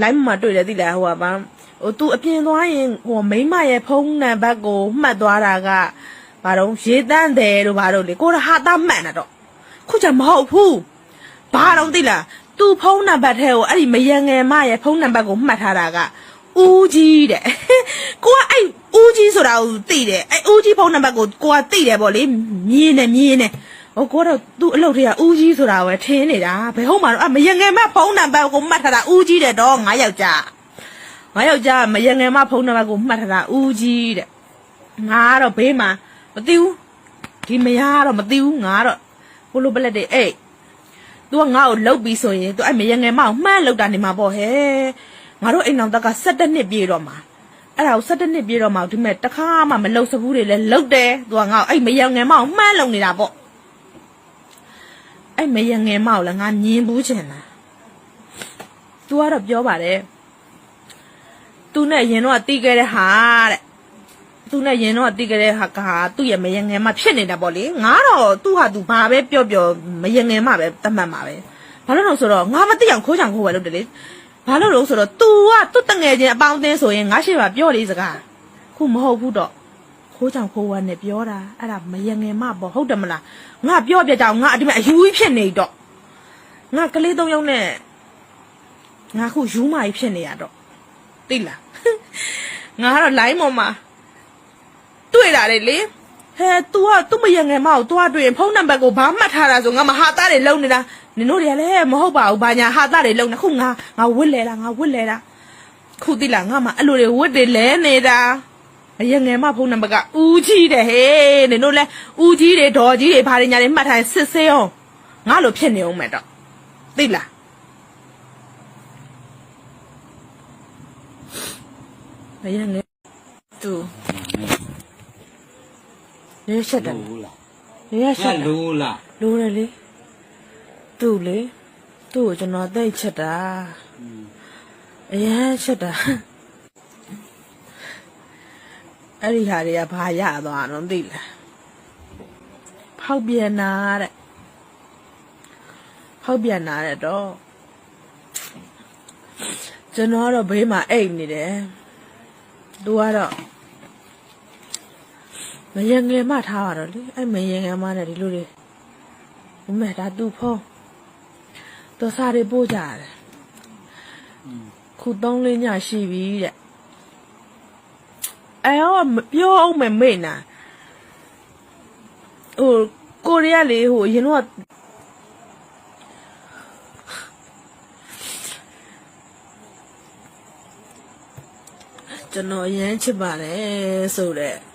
လိုက်မှတွေ့တယ်သိလားဟိုကဘာဟို तू အပြင်သွားရင်ဟိုမိမရဲ့ဖုန်းနံပါတ်ကိုမှတ်သွားတာကဘာတော့ရေတန်းတယ်တို့ဘာတို့လေကိုရဟာသားမှန်တာတော့ခုကျမဟုတ်ဘူးဘာတော့သိလား तू ဖုန်းနံပါတ်ထဲကိုအဲ့ဒီမယံငယ်မရဲ့ဖုန်းနံပါတ်ကိုမှတ်ထားတာကဦးကြီးတဲ့ကိုကအဲ့ဦးကြီးဆိုတာကိုသိတယ်အဲ့ဦးကြီးဖုန်းနံပါတ်ကိုကိုကသိတယ်ပေါ့လေမြင်းနေဟိုကိုတော့ तू အလုပ်တွေကဦးကြီးဆိုတာပဲထင်းနေတာဘယ်ဟုတ်မှာတော့အမယံငယ်မဖုန်းနံပါတ်ကိုမှတ်ထားတာဦးကြီးတဲ့တော့ငါယောက်ျားမယံငယ်မဖုန်းနံပါတ်ကိုမှတ်ထားတာဦးကြီးတဲ့ငါတော့ဘေးမှာမသိဘူးဒီမယားတော့မသိဘူးငါတော့ကိုလိုပလက်တွေအေး तू ကငါ့ကိုလှုပ်ပြီးဆိုရင် तू အဲ့မယံငယ်မကိုမှန်းလှုပ်တာနေမှာပေါ့ဟဲ့ငါတို့အိမ်အောင်တက်က17နှစ်ပြည့်တော့မှာအဲ့ဒါကို17နှစ်ပြည့်တော့မှာဒီမဲ့တခါမှမလှုပ်စဘူးတွေလဲလှုပ်တယ် तू ကငါ့ကိုအဲ့မယံငယ်မကိုမှန်းလှုပ်နေတာပေါ့အဲ့မယံငယ်မကိုလည်းငါမြင်ဘူးချင်တာ तू ကတော့ပြောပါတယ် तू နဲ့ရင်တော့တီးခဲ့တဲ့ဟာတဲ့ तू နဲ့ရင်တော့တီးခဲ့တဲ့ဟာကသူ့ရဲ့မယံငယ်မဖြစ်နေတာပေါ့လေငါတော့သူ့ဟာ तू ဘာပဲပြောမယံငယ်မပဲတတ်မှတ်မှာပဲဘာလို့လဲဆိုတော့ငါမသိအောင်ခိုးချောင်ခိုးပဲလုပ်တယ်လေဘာလို့လဲဆိုတော့ तू ကသူ့တငယ်ချင်းအပေါင်းအသင်းဆိုရင်ငါရှိပါပြောလေစကားခုမဟုတ်ဘူးတော့ခိုးချောင်ခိုးဝါနဲ့ပြောတာအဲ့ဒါမယံငယ်မပေါ့ဟုတ်တယ်မလားငါပြောပြကြအောင်ငါအဒီမဲ့အယူကြီးဖြစ်နေတော့ငါကလေး3ယောက်နဲ့ငါခုယူမကြီးဖြစ်နေရတော့သိလားငါကတော့ line ပေါ်မှာတွေ့တာလေဟဲ तू ကသူ့မယံငယ်မကိုတွားတွေ့ရင်ဖုန်းနံပါတ်ကိုဘာမှတ်ထားတာဆိုငါမဟာသားတွေလုံနေတာနင်တို့တွေကလည်းမဟုတ်ပါဘူးဘာညာဟာသားတွေလုံနေခုငါဝစ်လဲတာခုသိလားငါမှအဲ့လိုတွေဝစ်တွေလဲနေတာမယံငယ်မဖုန်းနံပါတ်ကဦးကြီးတယ်ဟေးနင်တို့လဲဦးကြီးတွေဒေါ်ကြီးတွေဘာတွေညာတွေမှတ်ထားရင်စစ်ဆေးအောင်ငါလိုဖြစ်နေအောင်မဲ့တော့သိလားမယံငယ်သူနေချက်တယ်နေရချက်လိုလားလိုတယ်လေသူ့လေသူ့ကိုကျွန်တော်သိချက်တာအရင်ချက်တာအဲ့ဒီဟာတွေကဘာရသွားတော့သိလားဖောက်ပြန်တာတဲ့တော့ကျွန်တော်တော့ဘေးမှာအိတ်နေတယ်သူကတော့မယံငယ်မထားရတော့လေအဲ့မယံငယ်မနဲ့ဒီလိုလေဒီမဲ့ဒါသူ့ဖုန်းတော့စားတွေပို့ကြတယ်ခု3-4ညရှိပြီတဲ့အဲ့တော့ပြောအောင်မမေ့နာဟိုကိုရီးယားလေဟိုရင်တော့ကျွန်တော်ရမ်းချစ်ပါတယ်ဆိုတဲ့